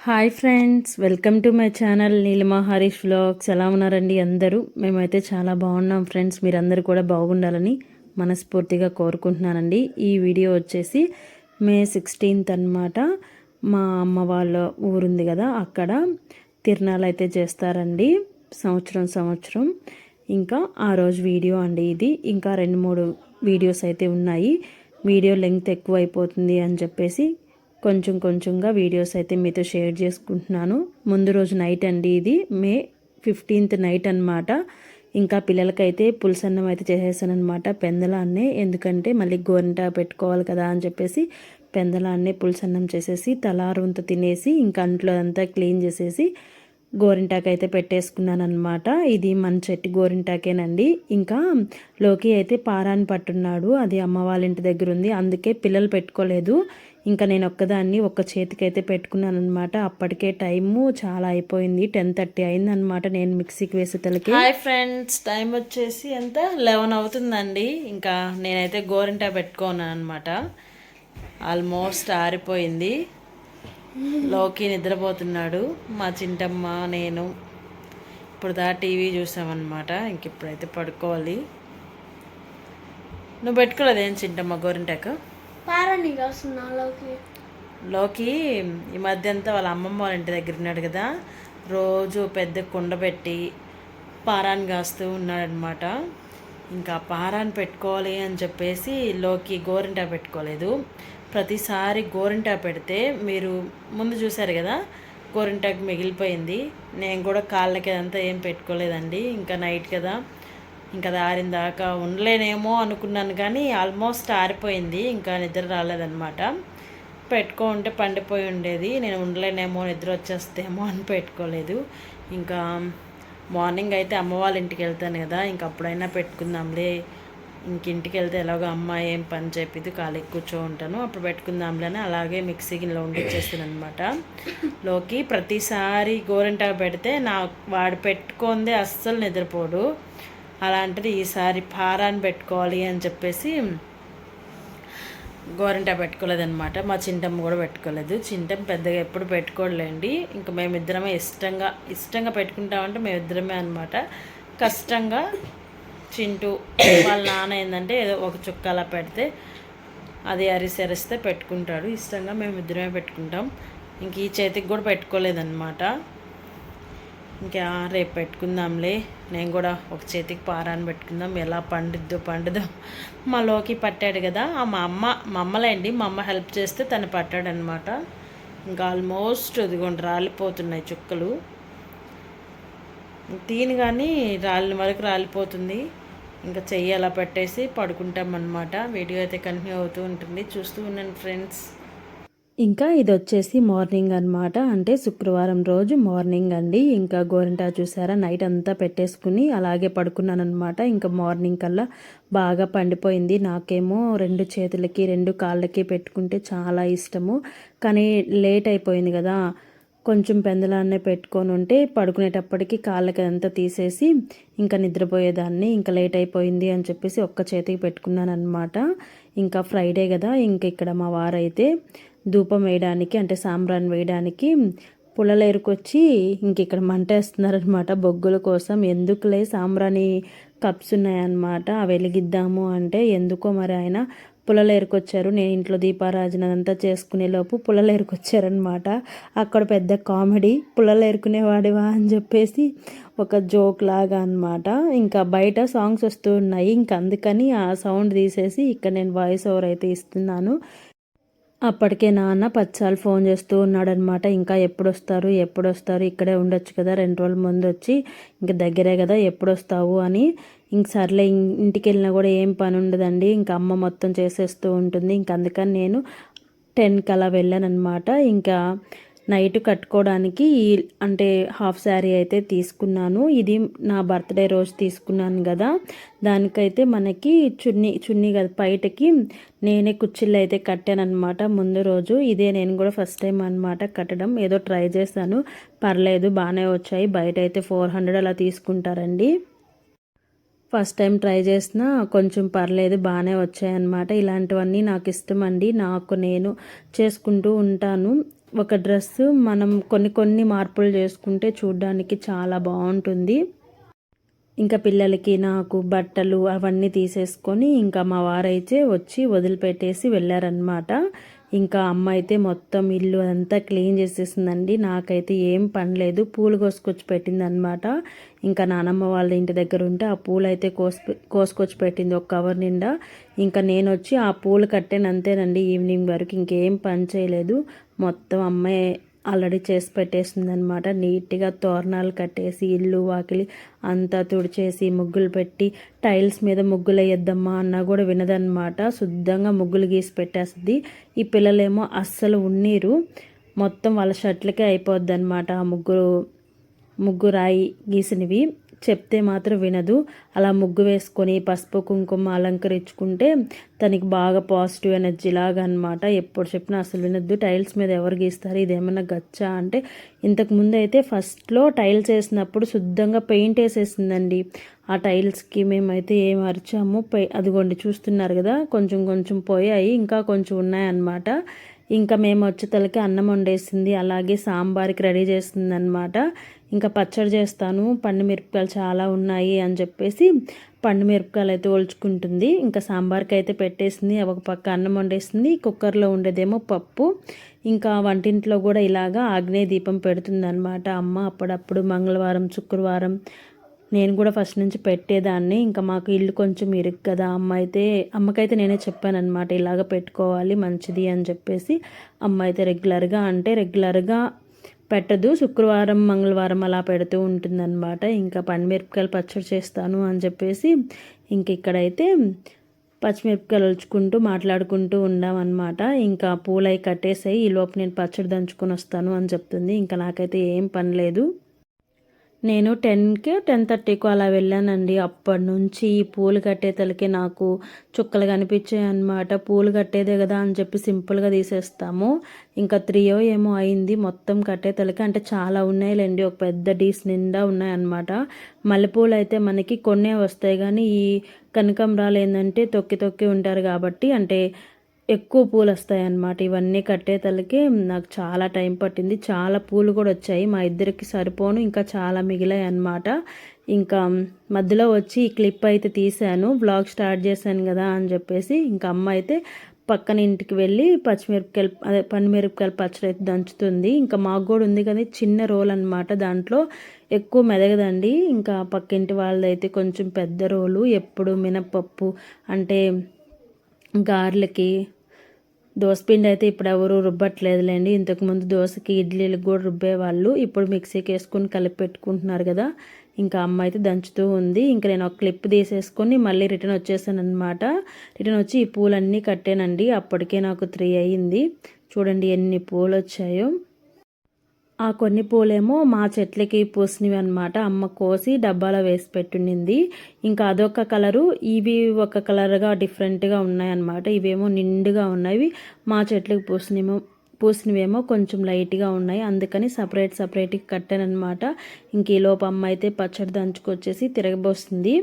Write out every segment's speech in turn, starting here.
Hi friends, welcome to my channel Neelima Harish vlogs. ఎలా ఉన్నారండి అందరూ? మేమైతే చాలా బాగున్నాం ఫ్రెండ్స్. మీరందరూ కూడా బాగుండాలని మనస్ఫూర్తిగా కోరుకుంటున్నానండి. ఈ వీడియో వచ్చేసి మే 16th అనమాట. మా అమ్మ వాళ్ళ ఊరుంది కదా, అక్కడ తిరునాళ్ళు అయితే చేస్తారండి సంవత్సరం. ఇంకా ఆ రోజు వీడియో అండి ఇది. ఇంకా 2-3 వీడియోస్ అయితే ఉన్నాయి. వీడియో లెంగ్త్ ఎక్కువ అయిపోతుంది అని చెప్పేసి కొంచెంగా వీడియోస్ అయితే మీతో షేర్ చేసుకుంటున్నాను. ముందు రోజు నైట్ అండి, ఇది మే 15th నైట్ అనమాట. ఇంకా పిల్లలకైతే పులుసన్నం అయితే చేసేసాను అనమాట, పెందలాన్నే. ఎందుకంటే మళ్ళీ గోరింట పెట్టుకోవాలి కదా అని చెప్పేసి పెందలాన్నే పులుసన్నం చేసేసి తలారుంత తినేసి ఇంకా అంట్లో అంతా క్లీన్ చేసేసి గోరింటాకు అయితే పెట్టేసుకున్నాను అనమాట. ఇది మన చెట్టు గోరింటాకేనండి. ఇంకా లోకి అయితే పారాన్ని పట్టున్నాడు, అది అమ్మ వాళ్ళ ఇంటి దగ్గర ఉంది, అందుకే పిల్లలు పెట్టుకోలేదు. ఇంకా నేను ఒక్కదాన్ని ఒక్క చేతికైతే పెట్టుకున్నాను అనమాట. అప్పటికే టైము చాలా అయిపోయింది, 10:30 అయిందనమాట నేను మిక్సీకి వేసే తలకి. హాయ్ ఫ్రెండ్స్, టైం వచ్చేసి ఎంత 11 అవుతుందండి. ఇంకా నేనైతే గోరింటా పెట్టుకున్నాను అనమాట. ఆల్మోస్ట్ ఆరిపోయింది. లోకి నిద్రపోతున్నాడు, మా చింటమ్మ నేను ఇప్పుడు టీవీ చూసామన్నమాట. ఇంక ఇప్పుడైతే పడుకోవాలి. నువ్వు పెట్టుకోలేదేం చింటమ్మ గోరింటాకు? లోకి ఈ మధ్య అంతా వాళ్ళ అమ్మమ్మ వాళ్ళ ఇంటి దగ్గర ఉన్నాడు కదా, రోజు పెద్ద కుండ పెట్టి పారాన్ని కాస్తూ ఉన్నాడనమాట. ఇంకా పారాన్ని పెట్టుకోవాలి అని చెప్పేసి లోకి గోరింటా పెట్టుకోలేదు. ప్రతిసారి గోరింటా పెడితే మీరు ముందు చూశారు కదా, గోరింటాకు మిగిలిపోయింది. నేను కూడా కాళ్ళకి అదంతా ఏం పెట్టుకోలేదండి. ఇంకా నైట్ కదా, ఇంకా అది ఆరిన దాకా ఉండలేనేమో అనుకున్నాను, కానీ ఆల్మోస్ట్ ఆరిపోయింది. ఇంకా నిద్ర రాలేదన్నమాట. పెట్టుకుంటే పండిపోయి ఉండేది. నేను ఉండలేనేమో, నిద్ర వచ్చేస్తేమో అని పెట్టుకోలేదు. ఇంకా మార్నింగ్ అయితే అమ్మ వాళ్ళ ఇంటికి వెళ్తాను కదా, ఇంక అప్పుడైనా పెట్టుకుందాంలే. ఇంటికి వెళ్తే ఎలాగో అమ్మ ఏం పని చెప్పిద్ది, ఖాళీకి కూర్చో ఉంటాను, అప్పుడు పెట్టుకుందాంలే అని అలాగే మిక్సీకి వండిచ్చేస్తాను అనమాట. లోకి ప్రతిసారి గోరింటా పెడితే వాడు పెట్టుకుందే అస్సలు నిద్రపోడు. అలాంటిది ఈసారి పారాన్ని పెట్టుకోవాలి అని చెప్పేసి గోరింటా పెట్టుకోలేదనమాట. మా చింటమ్మ కూడా పెట్టుకోలేదు. చింటమ్మ పెద్దగా ఎప్పుడు పెట్టుకోలేండి. ఇంకా మేమిద్దరమే ఇష్టంగా పెట్టుకుంటామంటే మేమిద్దరమే అనమాట. కష్టంగా చింటూ వాళ్ళ నాన్న ఏంటంటే ఏదో ఒక చుక్క అలా పెడితే అది అరిస్తే పెట్టుకుంటాడు. ఇష్టంగా మేమిద్దరమే పెట్టుకుంటాం. ఇంక ఈ చేతికి కూడా పెట్టుకోలేదన్నమాట. ఇంకా రేపు పెట్టుకుందాంలే, నేను కూడా ఒక చేతికి పారాన్ని పెట్టుకుందాం, ఎలా పండుదో. మా లోకి పట్టాడు కదా, మా అమ్మలేండి, మా అమ్మ హెల్ప్ చేస్తే తను పట్టాడనమాట. ఇంకా ఆల్మోస్ట్ ఇదిగోండి రాలిపోతున్నాయి చుక్కలు. తీని కానీ రాలిన వరకు రాలిపోతుంది. ఇంకా చెయ్యి అలా పెట్టేసి పడుకుంటామన్నమాట. వీడియో అయితే కంటిన్యూ అవుతూ ఉంటుంది, చూస్తూ ఉన్నాను ఫ్రెండ్స్. ఇంకా ఇది వచ్చేసి మార్నింగ్ అనమాట, అంటే శుక్రవారం రోజు మార్నింగ్ అండి. ఇంకా గోరింటా చూసారా, నైట్ అంతా పెట్టేసుకుని అలాగే పడుకున్నాను అనమాట. ఇంకా మార్నింగ్ కల్లా బాగా పండిపోయింది. నాకేమో 2 చేతులకి 2 కాళ్ళకి పెట్టుకుంటే చాలా ఇష్టము, కానీ లేట్ అయిపోయింది కదా. కొంచెం పెందలాన్నే పెట్టుకొని ఉంటే పడుకునేటప్పటికి కాళ్ళకి అంతా తీసేసి ఇంకా నిద్రపోయేదాన్ని. ఇంకా లేట్ అయిపోయింది అని చెప్పేసి ఒక్క చేతికి పెట్టుకున్నాను అనమాట. ఇంకా ఫ్రైడే కదా, ఇంకా ఇక్కడ మా వారైతే ధూపం వేయడానికి అంటే సాంబ్రాన్ వేయడానికి పుల్లల ఎరుకొచ్చి ఇంక ఇక్కడ మంట వేస్తున్నారనమాట బొగ్గుల కోసం. ఎందుకులే, సాంబ్రాణి కప్స్ ఉన్నాయన్నమాట, అవి వెలిగిద్దాము అంటే ఎందుకో మరి ఆయన పుల్లలు ఏరుకొచ్చారు. నేను ఇంట్లో దీపారాజన అంతా చేసుకునే లోపు పుల్లలు ఏరుకొచ్చారనమాట. అక్కడ పెద్ద కామెడీ, పుల్లలు ఏరుకునేవాడివా అని చెప్పేసి ఒక జోక్ లాగా అనమాట. ఇంకా బయట సాంగ్స్ వస్తూ ఉన్నాయి, ఇంకా అందుకని ఆ సౌండ్ తీసేసి ఇక్కడ నేను వాయిస్ ఓవర్ అయితే ఇస్తున్నాను. అప్పటికే నాన్న 10 సార్లు ఫోన్ చేస్తూ ఉన్నాడనమాట. ఇంకా ఎప్పుడు వస్తారు, ఇక్కడే ఉండొచ్చు కదా, 2 రోజుల ముందు వచ్చి ఇంకా దగ్గరే కదా, ఎప్పుడు వస్తావు అని. ఇంక సర్లే, ఇంటికి వెళ్ళినా కూడా ఏం పని ఉండదండి, ఇంకా అమ్మ మొత్తం చేసేస్తూ ఉంటుంది. ఇంక అందుకని నేను 10కి అలా వెళ్ళాను అనమాట. ఇంకా నైట్ కట్టుకోవడానికి అంటే హాఫ్ శారీ అయితే తీసుకున్నాను. ఇది నా బర్త్డే రోజు తీసుకున్నాను కదా, దానికైతే మనకి చున్నీ కదా బయటకి నేనే కుచ్చిళ్ళు అయితే కట్టానమాట ముందు రోజు. ఇదే నేను కూడా ఫస్ట్ టైం అనమాట కట్టడం. ఏదో ట్రై చేశాను, పర్లేదు బాగానే వచ్చాయి. బయట అయితే 400 అలా తీసుకుంటారండి. ఫస్ట్ టైం ట్రై చేసిన కొంచెం పర్లేదు, బాగానే వచ్చాయన్నమాట. ఇలాంటివన్నీ నాకు ఇష్టం అండి, నేను చేసుకుంటూ ఉంటాను. ఒక డ్రెస్సు మనం కొన్ని మార్పులు చేసుకుంటే చూడడానికి చాలా బాగుంటుంది. ఇంకా పిల్లలకి నాకు బట్టలు అవన్నీ తీసేసుకొని ఇంకా మా వారైతే వచ్చి వదిలిపెట్టేసి వెళ్ళారనమాట. ఇంకా అమ్మ అయితే మొత్తం ఇల్లు అంతా క్లీన్ చేసేసిందండి. నాకైతే ఏం పని లేదు. పూలు కోసుకొచ్చి పెట్టిందనమాట. ఇంకా నానమ్మ వాళ్ళ ఇంటి దగ్గర ఉంటే ఆ పూలు అయితే కోసుకొచ్చి పెట్టింది ఒక కవర్ నిండా. ఇంకా నేను వచ్చి ఆ పూలు కట్టాను అంతేనండి. ఈవినింగ్ వరకు ఇంకేం పని చేయలేదు. మొత్తం అమ్మాయి ఆల్రెడీ చేసి పెట్టేసింది అనమాట. నీట్గా తోరణాలు కట్టేసి ఇల్లు వాకిలి అంతా తుడిచేసి ముగ్గులు పెట్టి టైల్స్ మీద ముగ్గులు వేయద్దమ్మా అన్నా కూడా వినదనమాట. శుద్ధంగా ముగ్గులు గీసి పెట్టేస్తుంది. ఈ పిల్లలేమో అస్సలు ఉన్నీరు. మొత్తం వాళ్ళ షర్ట్లకే అయిపోద్ది అనమాట ఆ ముగ్గు రాయి గీసినవి. చెప్తే మాత్రం వినదు. అలా ముగ్గు వేసుకొని పసుపు కుంకుమ అలంకరించుకుంటే తనకి బాగా పాజిటివ్ ఎనర్జీ లాగా అనమాట. ఎప్పుడు చెప్పినా అసలు వినద్దు. టైల్స్ మీద ఎవరు గీస్తారు, ఇదేమన్నా గచ్చా అంటే. ఇంతకుముందు అయితే ఫస్ట్లో టైల్స్ వేసినప్పుడు శుద్ధంగా పెయింట్ వేసేసిందండి ఆ టైల్స్కి. మేమైతే ఏం అరిచాము. అదిగోండి చూస్తున్నారు కదా, కొంచెం పోయాయి, ఇంకా కొంచెం ఉన్నాయన్నమాట. ఇంకా మేము వచ్చేతలకి అన్నం వండేసింది, అలాగే సాంబార్కి రెడీ చేస్తుంది అనమాట. ఇంకా పచ్చడి చేస్తాను, పండు మిరపకాయలు చాలా ఉన్నాయి అని చెప్పేసి పండు మిరపకాయలు అయితే ఒలుచుకుంటుంది. ఇంకా సాంబార్కి అయితే పెట్టేసింది. ఒక పక్క అన్నం వండేసింది, కుక్కర్లో ఉండేదేమో పప్పు. ఇంకా వంటింట్లో కూడా ఇలాగా ఆగ్నేయ దీపం పెడుతుంది అనమాట అమ్మ. అప్పుడప్పుడు మంగళవారం శుక్రవారం నేను కూడా ఫస్ట్ నుంచి పెట్టేదాన్ని. ఇంకా మాకు ఇల్లు కొంచెం ఇరుకు కదా, అమ్మకైతే నేనే చెప్పాను అనమాట, ఇలాగ పెట్టుకోవాలి మంచిది అని చెప్పేసి. అమ్మ అయితే రెగ్యులర్గా పెట్టదు, శుక్రవారం మంగళవారం అలా పెడుతూ ఉంటుందన్నమాట. ఇంకా పండుమిరపకాయలు పచ్చడి చేస్తాను అని చెప్పేసి ఇంక ఇక్కడైతే పచ్చిమిరపకాయలు ఒలుచుకుంటూ మాట్లాడుకుంటూ ఉన్నామన్నమాట. ఇంకా పూలై కట్టేసాయి, ఈలోపు నేను పచ్చడి దంచుకొని వస్తాను అని చెప్తుంది. ఇంకా నాకైతే ఏం పని లేదు. నేను 10:30 అలా వెళ్ళానండి. అప్పటి నుంచి ఈ పూలు కట్టేతలకి నాకు చుక్కలు కనిపించాయి అన్నమాట. పూలు కట్టేదే కదా అని చెప్పి సింపుల్గా తీసేస్తాము. ఇంకా 3 ఏమో అయింది మొత్తం కట్టేతలకి. అంటే చాలా ఉన్నాయిలేండి, ఒక పెద్ద డీస్ నిండా ఉన్నాయన్నమాట. మల్లెపూలు అయితే మనకి కొన్నే వస్తాయి, కానీ ఈ కనకాంబరాలు ఏంటంటే తొక్కి ఉంటారు కాబట్టి అంటే ఎక్కువ పూలు వస్తాయి అన్నమాట. ఇవన్నీ కట్టేతలకి నాకు చాలా టైం పట్టింది. చాలా పూలు కూడా వచ్చాయి, మా ఇద్దరికి సరిపోను, ఇంకా చాలా మిగిలాయి అన్నమాట. ఇంకా మధ్యలో వచ్చి ఈ క్లిప్ అయితే తీశాను, వ్లాగ్ స్టార్ట్ చేశాను కదా అని చెప్పేసి. ఇంకా అమ్మ అయితే పక్కన ఇంటికి వెళ్ళి పండుమిరపకాయలు పచ్చడి అయితే దంచుతుంది. ఇంకా మాకు కూడా ఉంది కానీ చిన్న రోల్ అనమాట, దాంట్లో ఎక్కువ మెదగదండి. ఇంకా పక్కింటి వాళ్ళదైతే కొంచెం పెద్ద రోలు. ఎప్పుడు మినపప్పు అంటే గారెలకి దోసపిండి అయితే ఇప్పుడు ఎవరు రుబ్బట్లేదులేండి. ఇంతకుముందు దోశకి ఇడ్లీలకు కూడా రుబ్బేవాళ్ళు, ఇప్పుడు మిక్సీకి వేసుకొని కలిపి పెట్టుకుంటున్నారు కదా. ఇంకా అమ్మ అయితే దంచుతూ ఉంది. ఇంకా నేను ఒక క్లిప్ తీసేసుకొని మళ్ళీ రిటర్న్ వచ్చేసాను అనమాట. రిటర్న్ వచ్చి ఈ పూలన్నీ కట్టానండి. అప్పటికే నాకు 3 అయ్యింది. చూడండి ఎన్ని పూలు వచ్చాయో. ఆ కొన్ని పూలేమో మా చెట్లకి పూసినవి అనమాట. అమ్మ కోసి డబ్బాలో వేసి పెట్టుండింది. ఇంకా అదొక కలరు, ఇవి ఒక కలర్గా డిఫరెంట్గా ఉన్నాయన్నమాట. ఇవేమో నిండుగా ఉన్నవి, మా చెట్లకి పూసినవేమో కొంచెం లైట్గా ఉన్నాయి. అందుకని సపరేట్గా కట్టానమాట. ఇంక ఈలోపు అమ్మ అయితే పచ్చడి దంచుకొచ్చేసి తిరగబోస్తుంది.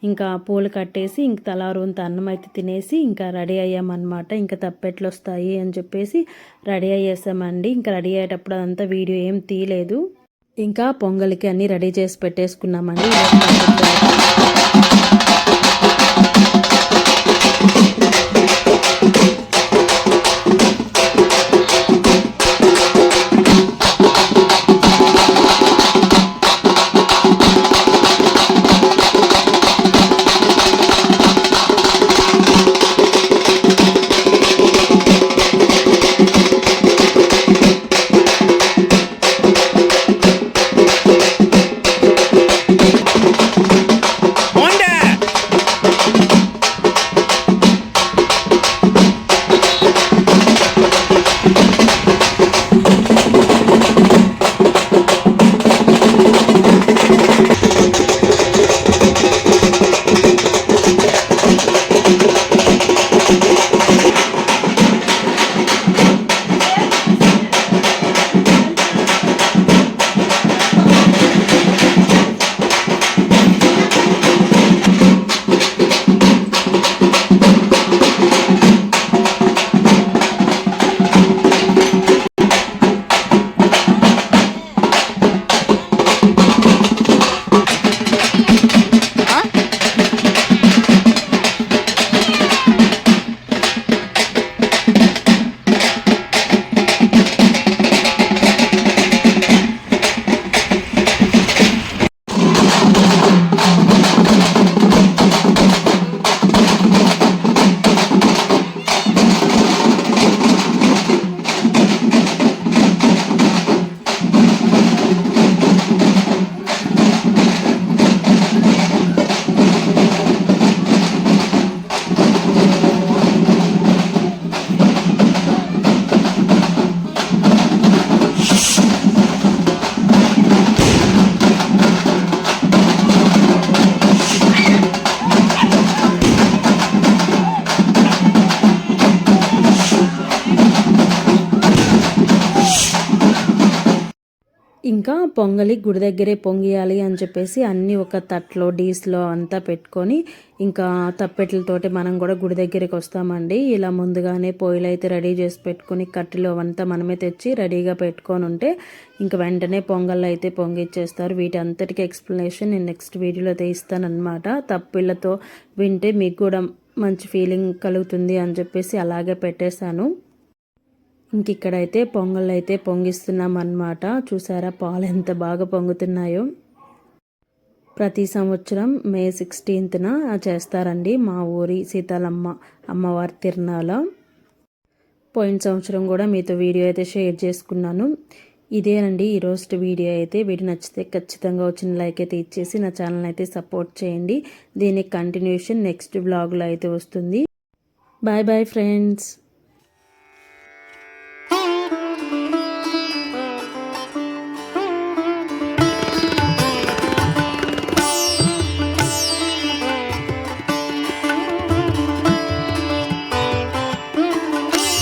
ఇంకా పూలు కట్టేసి ఇంక తలారుంత అన్నం అయితే తినేసి ఇంకా రెడీ అయ్యామన్నమాట. ఇంకా తప్పెట్లు వస్తాయి అని చెప్పేసి రెడీ అయ్యేసామండి. ఇంకా రెడీ అయ్యేటప్పుడు అదంతా వీడియో ఏం తీయలేదు. ఇంకా పొంగల్కి అన్నీ రెడీ చేసి పెట్టేసుకున్నామండి. ఇంకా పొంగలి గుడి దగ్గరే పొంగియాలి అని చెప్పేసి అన్నీ ఒక తట్లో డీస్లో అంతా పెట్టుకొని ఇంకా తప్పెట్లతోటి మనం కూడా గుడి దగ్గరికి వస్తామండి. ఇలా ముందుగానే పొయ్యిలు అయితే రెడీ చేసి పెట్టుకొని కట్టెలు అంతా మనమే తెచ్చి రెడీగా పెట్టుకొని ఉంటే ఇంకా వెంటనే పొంగల్ అయితే పొంగిచ్చేస్తారు. వీటి అంతటికి ఎక్స్ప్లెనేషన్ నేను నెక్స్ట్ వీడియోలో అయితే ఇస్తానన్నమాట. తప్పిళ్ళతో వింటే మీకు కూడా మంచి ఫీలింగ్ కలుగుతుంది అని చెప్పేసి అలాగే పెట్టేశాను. ఇంక ఇక్కడైతే పొంగల్ అయితే పొంగిస్తున్నాం అన్నమాట. చూసారా పాలు ఎంత బాగా పొంగుతున్నాయో. ప్రతి సంవత్సరం మే 16న చేస్తారండి మా ఊరి సీతాలమ్మ అమ్మవారి తిరునాళ. పోయిన సంవత్సరం కూడా మీతో వీడియో అయితే షేర్ చేసుకున్నాను. ఇదేనండి ఈరోజు వీడియో అయితే. వీడియో నచ్చితే ఖచ్చితంగా వచ్చిన లైక్ అయితే ఇచ్చేసి నా ఛానల్ అయితే సపోర్ట్ చేయండి. దీనికి కంటిన్యూషన్ నెక్స్ట్ బ్లాగ్లో అయితే వస్తుంది. Bye bye friends.